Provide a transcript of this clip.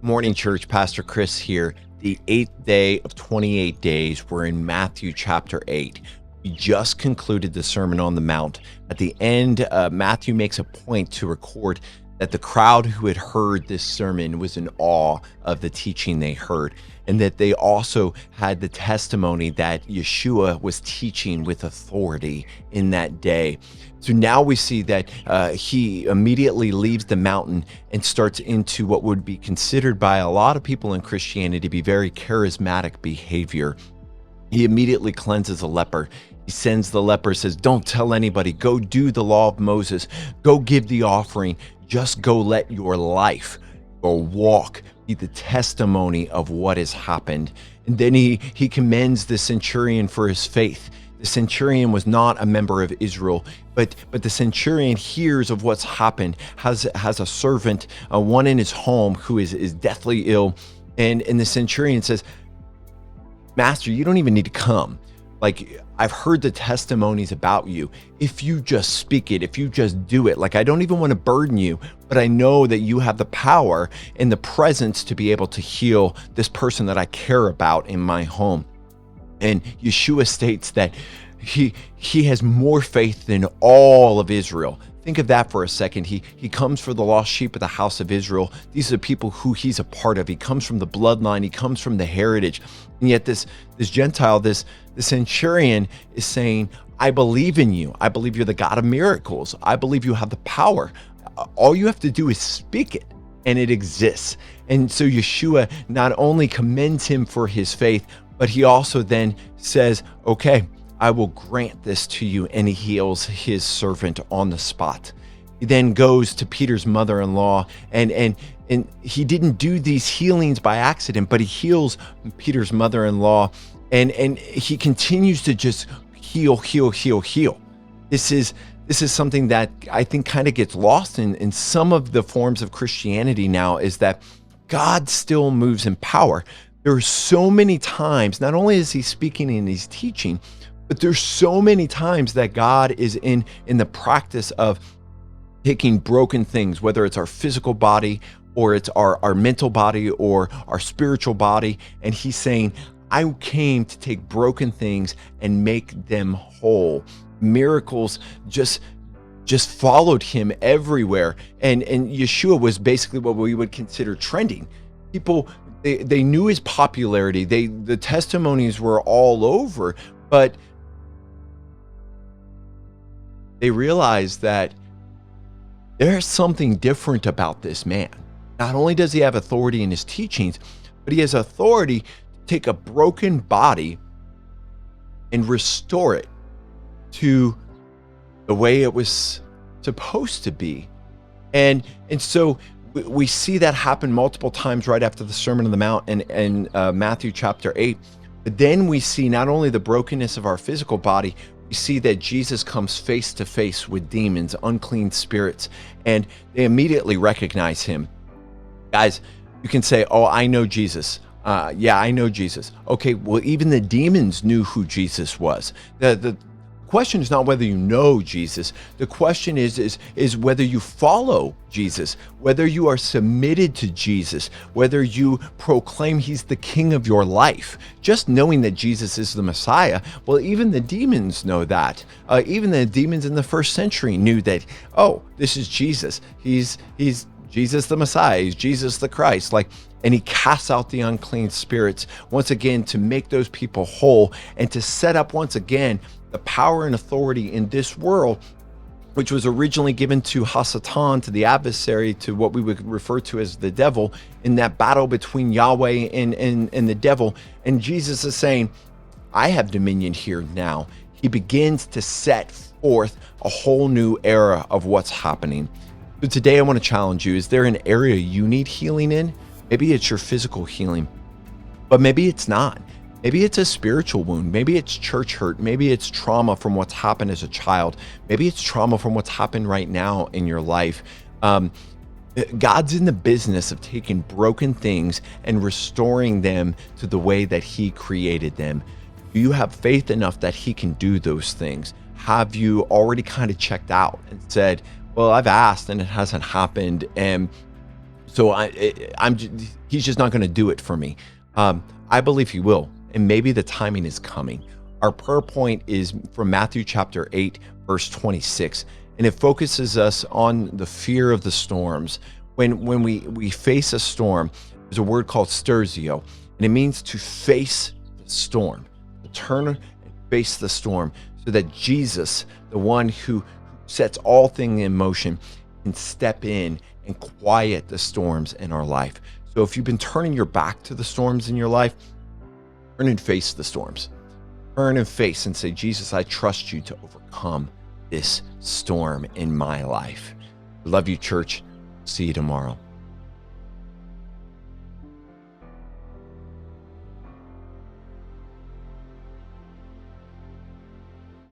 Morning, church. Pastor Chris here. The 8th day of 28 days. We're in Matthew chapter 8. We just concluded the Sermon on the Mount. At the end, Matthew makes a point to record that the crowd who had heard this sermon was in awe of the teaching they heard, and that they also had the testimony that Yeshua was teaching with authority in that day. So now we see that he immediately leaves the mountain and starts into what would be considered by a lot of people in Christianity to be very charismatic behavior. He immediately cleanses a leper. He sends the leper, says, "Don't tell anybody. Go do the law of Moses. Go give the offering. Just go let your life or walk be the testimony of what has happened." And then he commends the centurion for his faith. The centurion was not a member of Israel, but the centurion hears of what's happened, has a servant, one in his home who is deathly ill. And the centurion says, "Master, you don't even need to come. Like, I've heard the testimonies about you. If you just speak it, if you just do it, like, I don't even want to burden you, but I know that you have the power and the presence to be able to heal this person that I care about in my home." And Yeshua states that he has more faith than all of Israel. Think of that for a second. He comes for the lost sheep of the house of Israel. These are people who he's a part of. He comes from the bloodline. He comes from the heritage. And yet this Gentile, the centurion is saying, "I believe in you. I believe you're the God of miracles. I believe you have the power. All you have to do is speak it, and it exists." And so Yeshua not only commends him for his faith, but he also then says, "Okay, I will grant this to you," and he heals his servant on the spot. He then goes to Peter's mother-in-law, and he didn't do these healings by accident, but he heals Peter's mother-in-law, and he continues to just heal. This is something that I think kind of gets lost in some of the forms of Christianity now, is that God still moves in power. There are so many times, not only is he speaking and he's teaching, but there's so many times that God is in the practice of taking broken things, whether it's our physical body or it's our mental body or our spiritual body. And he's saying, "I came to take broken things and make them whole." Miracles just followed him everywhere. And Yeshua was basically what we would consider trending. People, they knew his popularity. The testimonies were all over, but they realized that there's something different about this man. Not only does he have authority in his teachings, but he has authority to take a broken body and restore it to the way it was supposed to be. And so we see that happen multiple times right after the Sermon on the Mount in Matthew chapter 8. But then we see not only the brokenness of our physical body, we see that Jesus comes face to face with demons, unclean spirits, and they immediately recognize him. Guys, you can say, "Oh, I know Jesus." Yeah, I know Jesus. Okay, well, even the demons knew who Jesus was. The question is not whether you know Jesus. The question is whether you follow Jesus, whether you are submitted to Jesus, whether you proclaim he's the king of your life. Just knowing that Jesus is the Messiah, well, even the demons know that. Even the demons in the first century knew that, oh, this is Jesus. He's Jesus the Messiah. He's Jesus the Christ. And he casts out the unclean spirits once again to make those people whole and to set up once again the power and authority in this world, which was originally given to Hasatan, to the adversary, to what we would refer to as the devil, in that battle between Yahweh and the devil. And Jesus is saying, "I have dominion here now." He begins to set forth a whole new era of what's happening. So today I want to challenge you. Is there an area you need healing in? Maybe it's your physical healing, but maybe it's not. Maybe it's a spiritual wound. Maybe it's church hurt. Maybe it's trauma from what's happened as a child. Maybe it's trauma from what's happened right now in your life. God's in the business of taking broken things and restoring them to the way that he created them. Do you have faith enough that he can do those things? Have you already kind of checked out and said, "Well, I've asked and it hasn't happened"? And So he's just not going to do it for me. I believe he will, and maybe the timing is coming. Our prayer point is from Matthew chapter 8, verse 26, and it focuses us on the fear of the storms. When we face a storm, there's a word called sterzio, and it means to face the storm, to turn and face the storm, so that Jesus, the one who sets all things in motion, can step in and quiet the storms in our life. So if you've been turning your back to the storms in your life, turn and face the storms. Turn and face and say, Jesus, I trust you to overcome this storm in my life. I love you, church. See you tomorrow.